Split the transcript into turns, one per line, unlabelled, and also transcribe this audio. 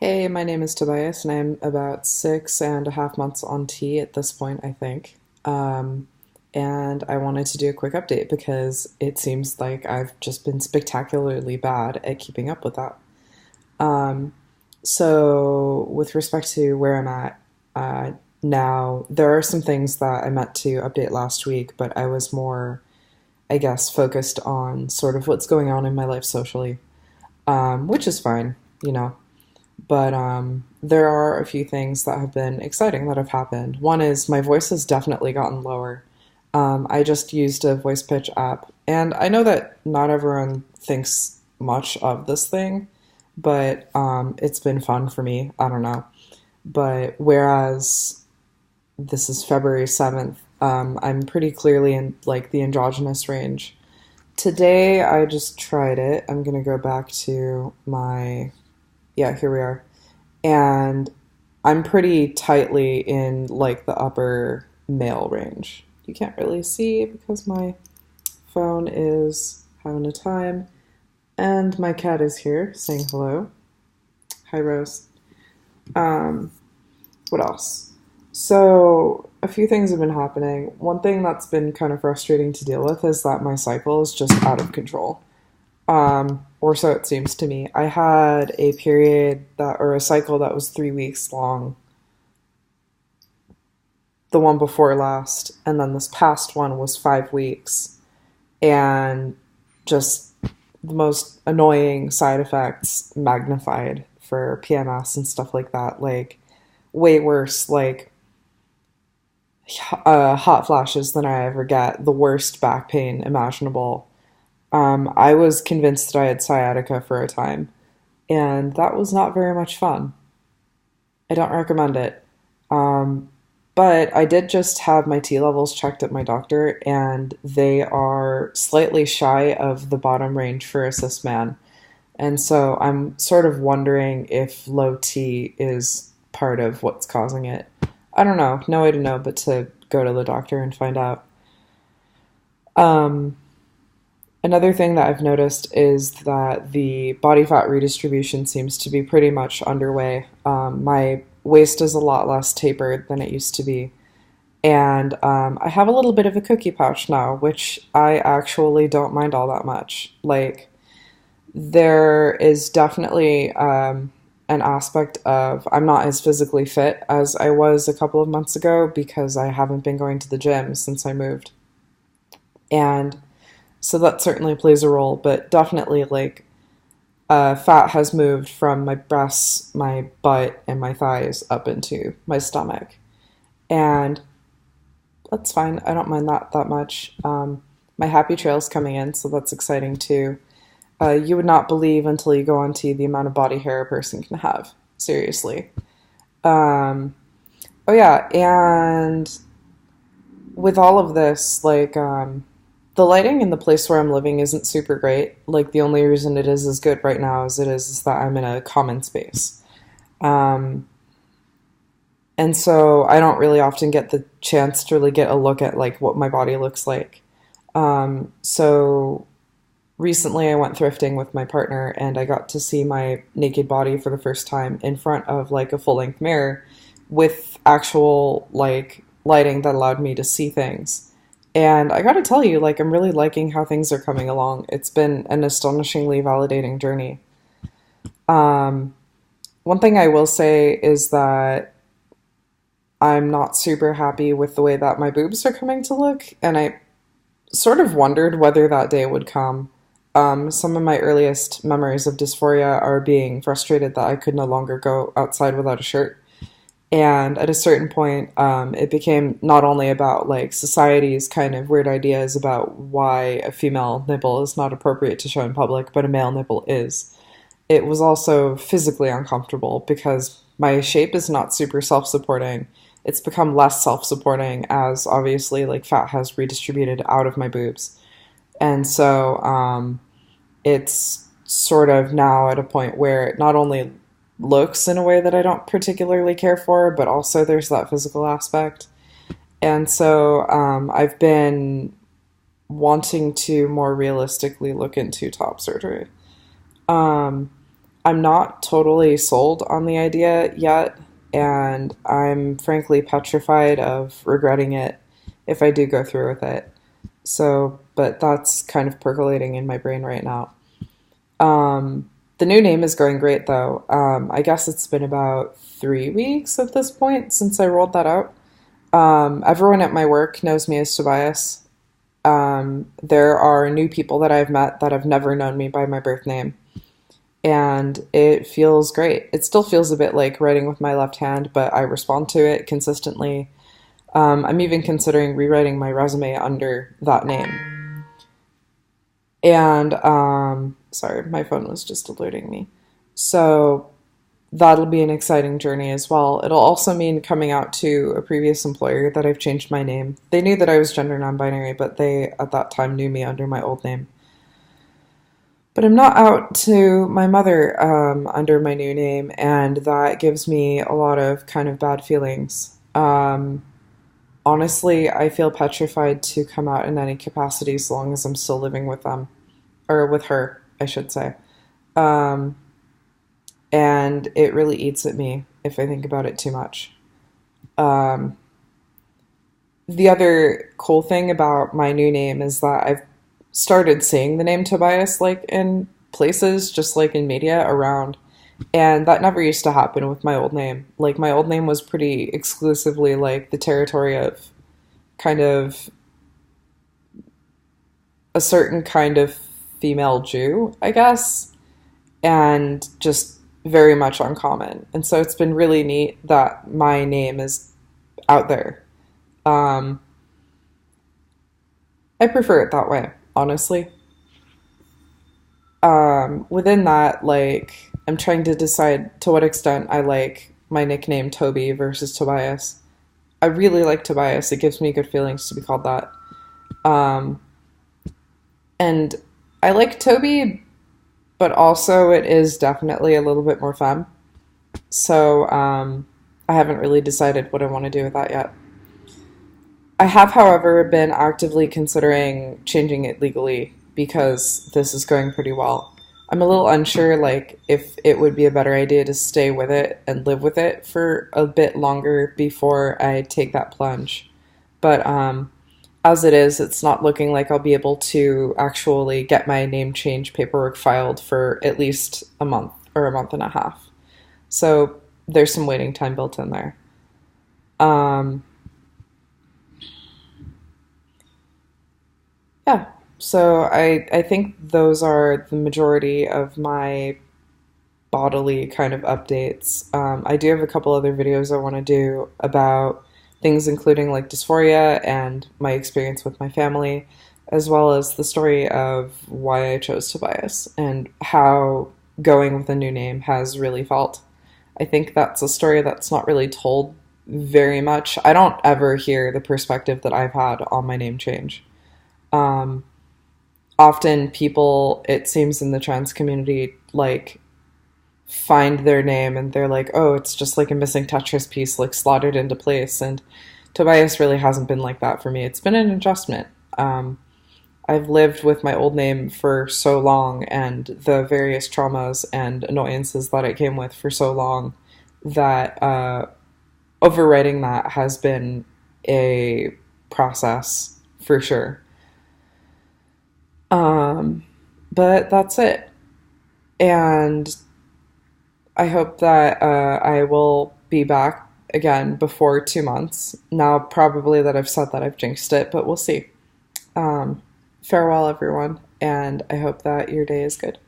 Hey, my name is Tobias, and I'm about 6.5 months on T at this point, I think. Um, and I wanted to do a quick update because it seems like I've just been spectacularly bad at keeping up with that. Um, with respect to where I'm at uh, now, there are some things that I meant to update last week, but I was more, I guess, focused on sort of what's going on in my life socially, which is fine, you know. But there are a few things that have been exciting that have happened. One is my voice has definitely gotten lower. I just used a voice pitch app, and I know that not everyone thinks much of this thing, but it's been fun for me. I don't know. But whereas this is February 7th, I'm pretty clearly in like the androgynous range. Today I just tried it. I'm gonna go back to my, yeah, here we are. And I'm pretty tightly in like the upper male range. You can't really see because my phone is having a time. And my cat is here saying hello. Hi, Rose. Um, what else? So, a few things have been happening. One thing that's been kind of frustrating to deal with is that my cycle is just out of control. Or so it seems to me. I had a period that, or a cycle that was 3 weeks long, the one before last, and then this past one was 5 weeks, and just the most annoying side effects magnified for PMS and stuff like that. Like, way worse, like, hot flashes than I ever get, the worst back pain imaginable. I was convinced that I had sciatica for a time, and that was not very much fun. I don't recommend it. Um, but I did just have my T levels checked at my doctor, and they are slightly shy of the bottom range for a cis man. And so I'm sort of wondering if low T is part of what's causing it. I don't know. No way to know but to go to the doctor and find out. Um, Another thing that I've noticed is that the body fat redistribution seems to be pretty much underway. My waist is a lot less tapered than it used to be. And I have a little bit of a cookie pouch now, which I actually don't mind all that much. Like, there is definitely an aspect of I'm not as physically fit as I was a couple of months ago because I haven't been going to the gym since I moved. And so that certainly plays a role, but definitely like fat has moved from my breasts, my butt, and my thighs up into my stomach. And that's fine. I don't mind that much. My happy trail's coming in, so that's exciting too. You would not believe until you go onto the amount of body hair a person can have. Seriously. Um, oh yeah, and with all of this, like, the lighting in the place where I'm living isn't super great. Like, the only reason it is as good right now as it is that I'm in a common space. Um, and so I don't really often get the chance to really get a look at like what my body looks like. So recently I went thrifting with my partner and I got to see my naked body for the first time in front of like a full-length mirror with actual like lighting that allowed me to see things. And I gotta tell you, like, I'm really liking how things are coming along. It's been an astonishingly validating journey. Um, One thing I will say is that I'm not super happy with the way that my boobs are coming to look, and I sort of wondered whether that day would come. Some of my earliest memories of dysphoria are being frustrated that I could no longer go outside without a shirt. And at a certain point, it became not only about like society's kind of weird ideas about why a female nipple is not appropriate to show in public, but a male nipple is. It was also physically uncomfortable because my shape is not super self-supporting. It's become less self-supporting as obviously like fat has redistributed out of my boobs. And so it's sort of now at a point where it not only looks in a way that I don't particularly care for, but also there's that physical aspect. And so I've been wanting to more realistically look into top surgery. Um, I'm not totally sold on the idea yet, and I'm frankly petrified of regretting it if I do go through with it. So, but that's kind of percolating in my brain right now. The new name is going great though. I guess it's been about 3 weeks at this point since I rolled that out. Everyone at my work knows me as Tobias. There are new people that I've met that have never known me by my birth name, and it feels great. It still feels a bit like writing with my left hand, but I respond to it consistently. I'm even considering rewriting my resume under that name. And sorry, my phone was just alerting me. So that'll be an exciting journey as well. It'll also mean coming out to a previous employer that I've changed my name. They knew that I was gender non-binary, but they at that time knew me under my old name. But I'm not out to my mother under my new name, and that gives me a lot of kind of bad feelings. Honestly, I feel petrified to come out in any capacity as long as I'm still living with them, or with her, I should say. Um, and it really eats at me if I think about it too much. Um, the other cool thing about my new name is that I've started seeing the name Tobias like in places, just like in media around, and that never used to happen with my old name. Like my old name was pretty exclusively like the territory of kind of a certain kind of female Jew, I guess, and just very much uncommon. And so it's been really neat that my name is out there. Um, I prefer it that way, honestly. Within that, like, I'm trying to decide to what extent I like my nickname Toby versus Tobias. I really like Tobias. It gives me good feelings to be called that. Um, and I like Toby, but also it is definitely a little bit more femme. So I haven't really decided what I want to do with that yet. I have, however, been actively considering changing it legally because this is going pretty well. I'm a little unsure, like, if it would be a better idea to stay with it and live with it for a bit longer before I take that plunge. But as it is, it's not looking like I'll be able to actually get my name change paperwork filed for at least a month or a month and a half. So there's some waiting time built in there. Um, yeah, so I think those are the majority of my bodily kind of updates. I do have a couple other videos I want to do about things including like dysphoria and my experience with my family, as well as the story of why I chose Tobias and how going with a new name has really felt. I think that's a story that's not really told very much. I don't ever hear the perspective that I've had on my name change. Um, Often people, it seems in the trans community, like find their name and they're like, oh, it's just like a missing Tetris piece, like slotted into place. And Tobias really hasn't been like that for me. It's been an adjustment. Um, I've lived with my old name for so long and the various traumas and annoyances that it came with for so long that overwriting that has been a process for sure. Um, but that's it. And I hope that I will be back again before 2 months. Now, probably that I've said that I've jinxed it, but we'll see. Um, Farewell, everyone, and I hope that your day is good.